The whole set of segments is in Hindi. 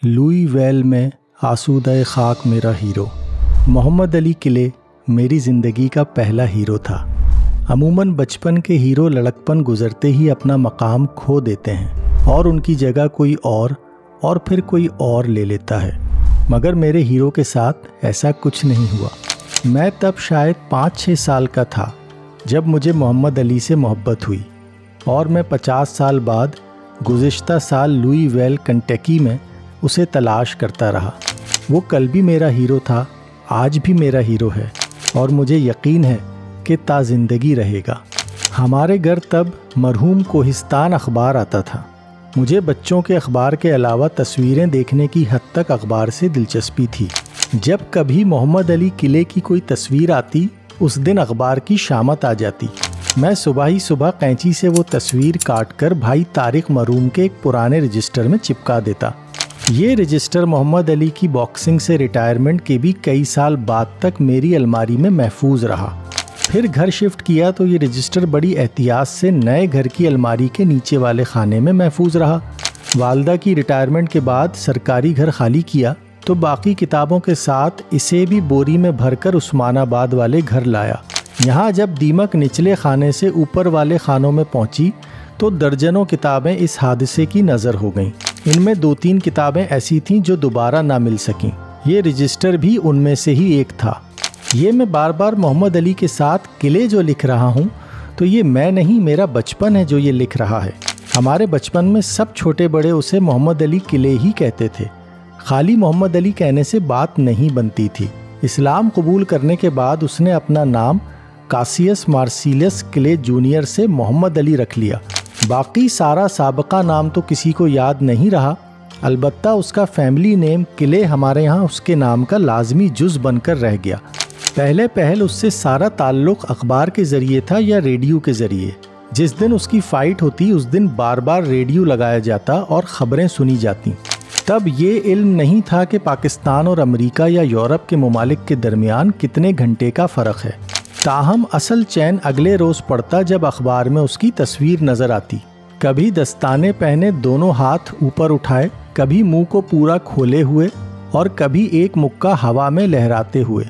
लुईवेल में आसूदा खाक मेरा हीरो। मोहम्मद अली किले मेरी ज़िंदगी का पहला हीरो था। अमूमन बचपन के हीरो लड़कपन गुजरते ही अपना मकाम खो देते हैं और उनकी जगह कोई और फिर कोई और ले लेता है, मगर मेरे हीरो के साथ ऐसा कुछ नहीं हुआ। मैं तब शायद 5-6 साल का था जब मुझे मोहम्मद अली से मोहब्बत हुई और मैं 50 साल बाद गुज़िश्ता साल लुईवेल कंटकी में उसे तलाश करता रहा। वो कल भी मेरा हीरो था, आज भी मेरा हीरो है और मुझे यकीन है कि ता ज़िंदगी रहेगा। हमारे घर तब मरहूम कोहिस्तान अखबार आता था। मुझे बच्चों के अखबार के अलावा तस्वीरें देखने की हद तक अखबार से दिलचस्पी थी। जब कभी मोहम्मद अली किले की कोई तस्वीर आती, उस दिन अखबार की शामत आ जाती। मैं सुबह ही सुबह कैंची से वो तस्वीर काट कर भाई तारिक मरूम के एक पुराने रजिस्टर में चिपका देता। ये रजिस्टर मोहम्मद अली की बॉक्सिंग से रिटायरमेंट के भी कई साल बाद तक मेरी अलमारी में महफूज रहा। फिर घर शिफ्ट किया तो ये रजिस्टर बड़ी एहतियात से नए घर की अलमारी के नीचे वाले खाने में महफूज रहा। वालदा की रिटायरमेंट के बाद सरकारी घर खाली किया तो बाकी किताबों के साथ इसे भी बोरी में भरकर उस्मानाबाद वाले घर लाया। यहाँ जब दीमक निचले खाने से ऊपर वाले खानों में पहुँची तो दर्जनों किताबें इस हादसे की नज़र हो गईं। इनमें 2-3 किताबें ऐसी थीं जो दोबारा ना मिल सकीं। ये रजिस्टर भी उनमें से ही एक था। ये मैं बार बार मोहम्मद अली के साथ किले जो लिख रहा हूँ, तो ये मैं नहीं, मेरा बचपन है जो ये लिख रहा है। हमारे बचपन में सब छोटे बड़े उसे मोहम्मद अली किले ही कहते थे। खाली मोहम्मद अली कहने से बात नहीं बनती थी। इस्लाम कबूल करने के बाद उसने अपना नाम कासियस मार्सिलस किले जूनियर से मोहम्मद अली रख लिया। बाकी सारा साबका नाम तो किसी को याद नहीं रहा। अलबत्ता उसका फैमिली नेम किले हमारे यहाँ उसके नाम का लाजमी जुज़ बनकर रह गया। पहले पहल उससे सारा ताल्लुक़ अखबार के ज़रिए था या रेडियो के ज़रिए। जिस दिन उसकी फ़ाइट होती उस दिन बार बार रेडियो लगाया जाता और ख़बरें सुनी जाती। तब ये इल्म नहीं था कि पाकिस्तान और अमेरिका या यूरोप के ममालिक के दरमियान कितने घंटे का फ़र्क है। ताहम असल चैन अगले रोज़ पड़ता जब अखबार में उसकी तस्वीर नज़र आती। कभी दस्ताने पहने दोनों हाथ ऊपर उठाए, कभी मुंह को पूरा खोले हुए और कभी एक मुक्का हवा में लहराते हुए।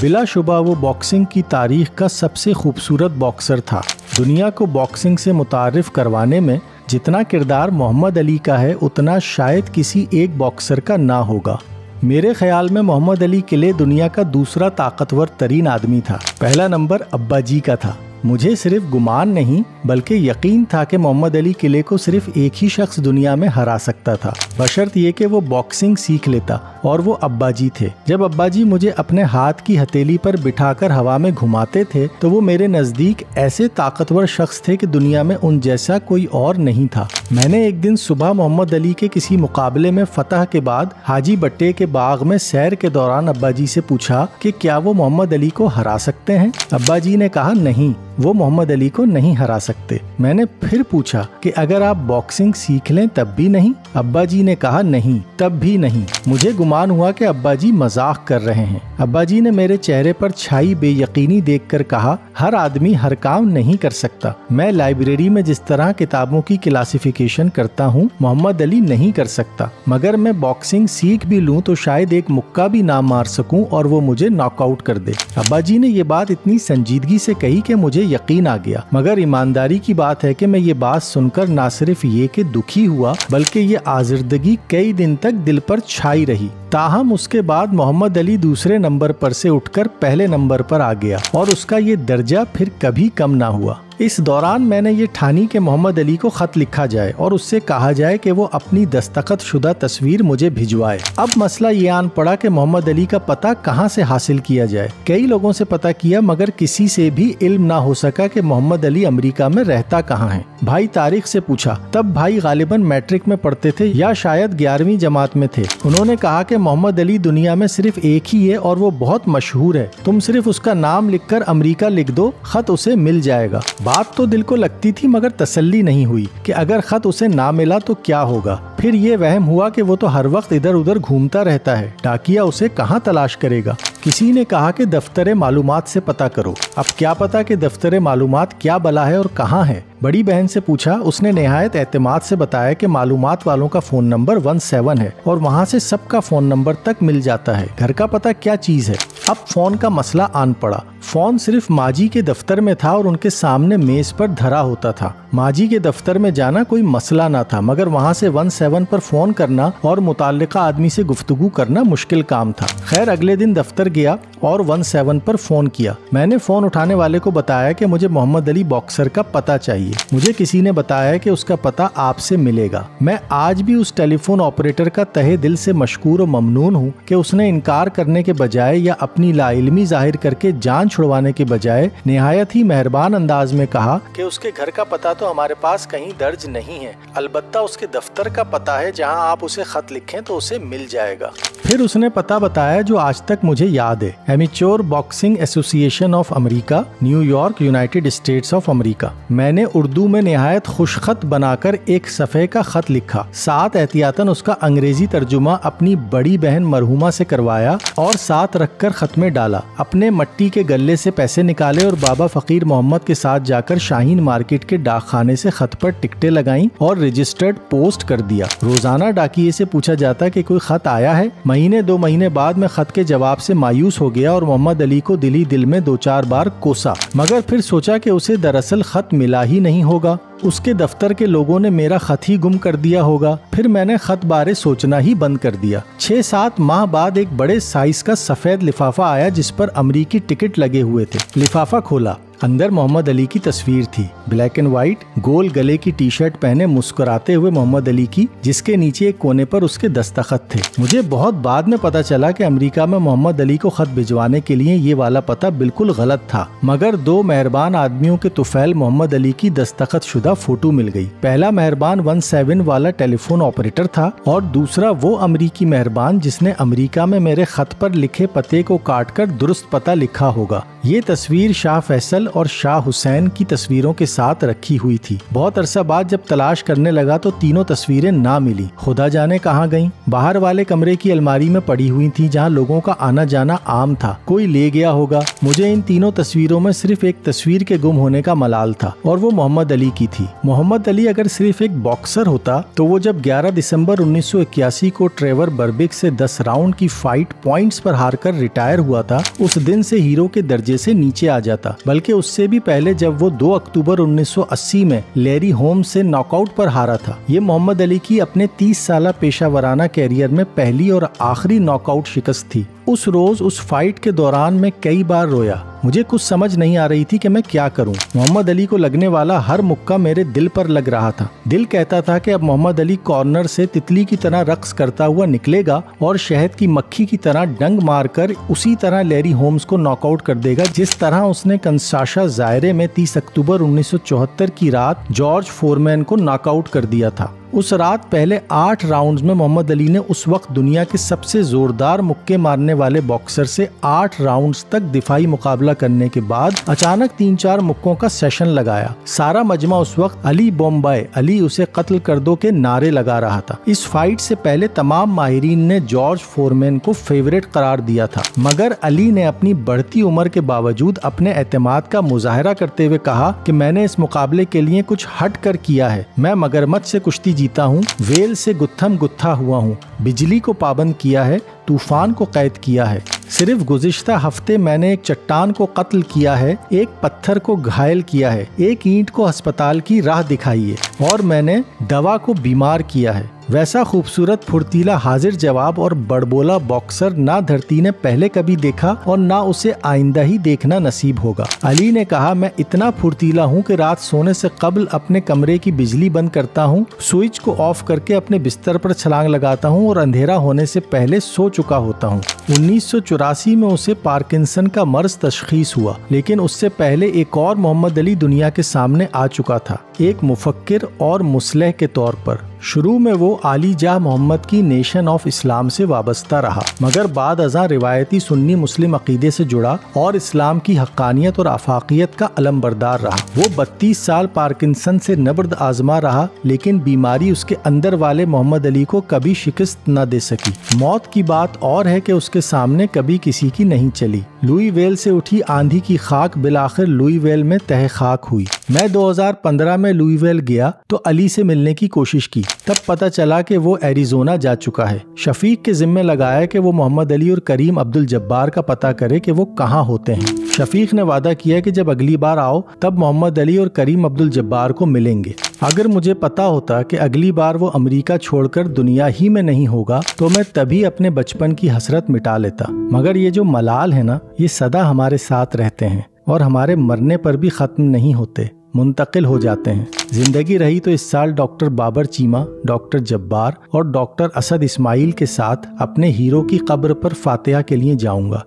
बिलाशुबा वो बॉक्सिंग की तारीख का सबसे खूबसूरत बॉक्सर था। दुनिया को बॉक्सिंग से मुतारिफ करवाने में जितना किरदार मोहम्मद अली का है उतना शायद किसी एक बॉक्सर का ना होगा। मेरे ख्याल में मोहम्मद अली किले दुनिया का दूसरा ताकतवर तरीन आदमी था। पहला नंबर अब्बा जी का था। मुझे सिर्फ गुमान नहीं बल्कि यकीन था कि मोहम्मद अली किले को सिर्फ एक ही शख्स दुनिया में हरा सकता था, बशर्त ये कि वो बॉक्सिंग सीख लेता, और वो अब्बा जी थे। जब अब्बा जी मुझे अपने हाथ की हथेली पर बिठाकर हवा में घुमाते थे तो वो मेरे नज़दीक ऐसे ताकतवर शख्स थे कि दुनिया में उन जैसा कोई और नहीं था। मैंने एक दिन सुबह मोहम्मद अली के किसी मुकाबले में फतह के बाद हाजी बट्टे के बाग में सैर के दौरान अब्बा जी से पूछा कि क्या वो मोहम्मद अली को हरा सकते हैं। अब्बा जी ने कहा नहीं, वो मोहम्मद अली को नहीं हरा सकते। मैंने फिर पूछा कि अगर आप बॉक्सिंग सीख लें तब भी नहीं। अब्बा जी ने कहा नहीं, तब भी नहीं। मुझे गुमान हुआ कि अब्बा जी मजाक कर रहे हैं। अब्बा जी ने मेरे चेहरे पर छाई बेयकीनी देखकर कहा, हर आदमी हर काम नहीं कर सकता। मैं लाइब्रेरी में जिस तरह किताबों की क्लासिफिकेशन करता हूँ मोहम्मद अली नहीं कर सकता, मगर मैं बॉक्सिंग सीख भी लूँ तो शायद एक मुक्का भी ना मार सकूँ और वो मुझे नॉकआउट कर दे। अब्बा जी ने ये बात इतनी संजीदगी से कही कि मुझे यकीन आ गया, मगर ईमानदारी की बात है कि मैं ये बात सुनकर ना सिर्फ ये कि दुखी हुआ बल्कि ये आज़िर्दगी कई दिन तक दिल पर छाई रही। ताहम उसके बाद मोहम्मद अली दूसरे नंबर पर से उठकर पहले नंबर पर आ गया और उसका ये दर्जा फिर कभी कम ना हुआ। इस दौरान मैंने ये ठानी कि मोहम्मद अली को खत लिखा जाए और उससे कहा जाए कि वो अपनी दस्तखत शुदा तस्वीर मुझे भिजवाए। अब मसला ये आन पड़ा कि मोहम्मद अली का पता कहाँ से हासिल किया जाए। कई लोगों से पता किया मगर किसी से भी इल्म ना हो सका कि मोहम्मद अली अमेरिका में रहता कहाँ है। भाई तारिक से पूछा, तब भाई गालिबन मैट्रिक में पढ़ते थे या शायद 11वीं जमात में थे। उन्होंने कहा कि मोहम्मद अली दुनिया में सिर्फ एक ही है और वो बहुत मशहूर है, तुम सिर्फ उसका नाम लिखकर अमेरिका लिख दो, खत उसे मिल जाएगा। बात तो दिल को लगती थी मगर तसल्ली नहीं हुई कि अगर खत उसे ना मिला तो क्या होगा। फिर ये वहम हुआ कि वो तो हर वक्त इधर उधर घूमता रहता है, डाकिया उसे कहाँ तलाश करेगा। किसी ने कहा कि दफ्तर मालूमात से पता करो। अब क्या पता कि दफ्तर मालूमात क्या बला है और कहाँ है। बड़ी बहन से पूछा, उसने निहायत एतमाद से बताया कि मालूमात वालों का फोन नंबर 17 है और वहाँ से सबका फोन नंबर तक मिल जाता है। घर का पता क्या चीज है। अब फोन का मसला आन पड़ा। फोन सिर्फ माजी के दफ्तर में था और उनके सामने मेज पर धरा होता था। माजी के दफ्तर में जाना कोई मसला ना था, मगर वहाँ से 17 पर फोन करना और मुताल्लिका आदमी से गुफ्तगू करना मुश्किल काम था। खैर अगले दिन दफ्तर गया और 17 पर फोन किया। मैंने फोन उठाने वाले को बताया कि मुझे मोहम्मद अली बॉक्सर का पता चाहिए। मुझे किसी ने बताया कि उसका पता आपसे मिलेगा। मैं आज भी उस टेलीफोन ऑपरेटर का तहे दिल से मशकूर और ममनून हूँ कि उसने इनकार करने के बजाय या अपनी लाइल्मी जाहिर करके जान छुड़वाने के बजाय निहायत ही मेहरबान अंदाज में कहा कि उसके घर का पता तो हमारे पास कहीं दर्ज नहीं है, अलबत्ता उसके दफ्तर का पता है, जहां आप उसे खत लिखें तो उसे मिल जाएगा। फिर उसने पता बताया जो आज तक मुझे याद है, amateur boxing association of America, New York, United states of America. मैंने उर्दू में निहायत खुशखत बनाकर एक सफ़े का खत लिखा, साथ एहतियातन उसका अंग्रेजी तर्जुमा अपनी बड़ी बहन मरहुमा से करवाया और साथ रखकर खत में डाला। अपने मट्टी के गल्ले से पैसे निकाले और बाबा फकीर मोहम्मद के साथ जाकर शाहीन मार्केट के डाकखाने से खत पर टिकटें लगाईं और रजिस्टर्ड पोस्ट कर दिया। रोजाना डाकिये से पूछा जाता कि कोई खत आया है। महीने 2 महीने बाद मैं खत के जवाब से मायूस हो गया और मोहम्मद अली को दिल में 2-4 बार कोसा, मगर फिर सोचा कि उसे दरअसल खत मिला ही नहीं होगा। उसके दफ्तर के लोगों ने मेरा खत ही गुम कर दिया होगा। फिर मैंने खत बारे सोचना ही बंद कर दिया। 6-7 माह बाद एक बड़े साइज का सफेद लिफाफा आया जिस पर अमरीकी टिकट लगे हुए थे। लिफाफा खोला, अंदर मोहम्मद अली की तस्वीर थी, ब्लैक एंड व्हाइट, गोल गले की टी शर्ट पहने मुस्कुराते हुए मोहम्मद अली की, जिसके नीचे एक कोने पर उसके दस्तखत थे। मुझे बहुत बाद में पता चला कि अमेरिका में मोहम्मद अली को खत भिजवाने के लिए ये वाला पता बिल्कुल गलत था, मगर 2 मेहरबान आदमियों के तुफैल मोहम्मद अली की दस्तखत शुदा फोटो मिल गई। पहला मेहरबान 17 वाला टेलीफोन ऑपरेटर था और दूसरा वो अमरीकी मेहरबान जिसने अमेरिका में मेरे खत पर लिखे पते को काटकर दुरुस्त पता लिखा होगा। ये तस्वीर शाह फैसल और शाह हुसैन की तस्वीरों के साथ रखी हुई थी। बहुत अरसा बाद जब तलाश करने लगा तो तीनों तस्वीरें ना मिली, खुदा जाने कहाँ गईं। बाहर वाले कमरे की अलमारी में पड़ी हुई थी जहाँ लोगों का आना जाना आम था। कोई ले गया होगा। मुझे इन तीनों तस्वीरों में सिर्फ एक तस्वीर के गुम होने का मलाल था और वो मोहम्मद अली की थी। मोहम्मद अली अगर सिर्फ एक बॉक्सर होता तो वो जब 11 दिसंबर 1981 को ट्रेवर बर्बिक से 10 राउंड की फाइट पॉइंट्स पर हारकर रिटायर हुआ था, उस दिन से हीरो के दर्जे से नीचे आ जाता। बल्कि उससे भी पहले जब वो 2 अक्टूबर 1980 में लैरी होम्स से नॉकआउट पर हारा था। ये मोहम्मद अली की अपने 30 साला पेशावराना कैरियर में पहली और आखिरी नॉकआउट शिकस्त थी। उस रोज उस फाइट के दौरान मैं कई बार रोया। मुझे कुछ समझ नहीं आ रही थी कि मैं क्या करूं। मोहम्मद अली को लगने वाला हर मुक्का मेरे दिल पर लग रहा था। दिल कहता था कि अब मोहम्मद अली कॉर्नर से तितली की तरह रक्स करता हुआ निकलेगा और शहद की मक्खी की तरह डंग मारकर उसी तरह लैरी होम्स को नॉकआउट कर देगा जिस तरह उसने कंसाशा जायरे में 30 अक्टूबर 1974 की रात जॉर्ज फोरमैन को नॉकआउट कर दिया था। उस रात पहले 8 राउंड्स में मोहम्मद अली ने उस वक्त दुनिया के सबसे जोरदार मुक्के मारने वाले बॉक्सर से 8 राउंड्स तक दिफाई मुकाबला करने के बाद अचानक 3-4 मुक्कों का सेशन लगाया। सारा मजमा उस वक्त अली बॉम्बाई, अली उसे कत्ल कर दो के नारे लगा रहा था। इस फाइट से पहले तमाम माहिरीन ने जॉर्ज फोरमैन को फेवरेट करार दिया था, मगर अली ने अपनी बढ़ती उम्र के बावजूद अपने एतमाद का मुजाहरा करते हुए कहा कि मैंने इस मुकाबले के लिए कुछ हट कर किया है। मैं मगरमच्छ से कुश्ती जीता हूँ, वेल से गुत्थम गुत्था हुआ हूँ, बिजली को पाबंद किया है, तूफान को कैद किया है। सिर्फ गुज़िश्ता हफ्ते मैंने एक चट्टान को कत्ल किया है, एक पत्थर को घायल किया है, एक ईंट को अस्पताल की राह दिखाई है और मैंने दवा को बीमार किया है। वैसा खूबसूरत, फुर्तीला, हाजिर जवाब और बड़बोला बॉक्सर ना धरती ने पहले कभी देखा और ना उसे आइंदा ही देखना नसीब होगा। अली ने कहा, मैं इतना फुर्तीला हूँ कि रात सोने से कबल अपने कमरे की बिजली बंद करता हूँ, स्विच को ऑफ करके अपने बिस्तर पर छलांग लगाता हूँ और अंधेरा होने से पहले सो चुका होता हूँ। 1984 में उसे पार्किंसन का मर्ज तशखीस हुआ, लेकिन उससे पहले एक और मोहम्मद अली दुनिया के सामने आ चुका था, एक मुफक्किर और मुस्लिह के तौर पर। शुरू में वो आली जाह मोहम्मद की नेशन ऑफ इस्लाम से वाबस्ता रहा, मगर बाद अज़ां रिवायती सुन्नी मुस्लिम अकीदे से जुड़ा और इस्लाम की हक्कानियत और आफाकियत का अलमबरदार रहा। वो 32 साल पार्किंसन से नब्र्द आजमा रहा, लेकिन बीमारी उसके अंदर वाले मोहम्मद अली को कभी शिकस्त न दे सकी। मौत की बात और है कि उसके सामने कभी किसी की नहीं चली। लुईवेल से उठी आंधी की खाक बिलाखिर लुईवेल में तह खाक हुई। मैं 2015 में लुईवेल गया तो अली से मिलने की कोशिश की, तब पता चला कि वो एरिजोना जा चुका है। शफीक के जिम्मे लगाया कि वो मोहम्मद अली और करीम अब्दुल जब्बार का पता करे कि वो कहाँ होते हैं। शफीक ने वादा किया कि जब अगली बार आओ तब मोहम्मद अली और करीम अब्दुल जब्बार को मिलेंगे। अगर मुझे पता होता कि अगली बार वो अमेरिका छोड़कर दुनिया ही में नहीं होगा तो मैं तभी अपने बचपन की हसरत मिटा लेता। मगर ये जो मलाल है ना, ये सदा हमारे साथ रहते हैं और हमारे मरने पर भी खत्म नहीं होते, मुंतकिल हो जाते हैं। जिंदगी रही तो इस साल डॉक्टर बाबर चीमा, डॉक्टर जब्बार और डॉक्टर असद इस्माइल के साथ अपने हीरो की कब्र पर फातिहा के लिए जाऊंगा।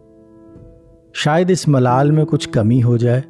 शायद इस मलाल में कुछ कमी हो जाए,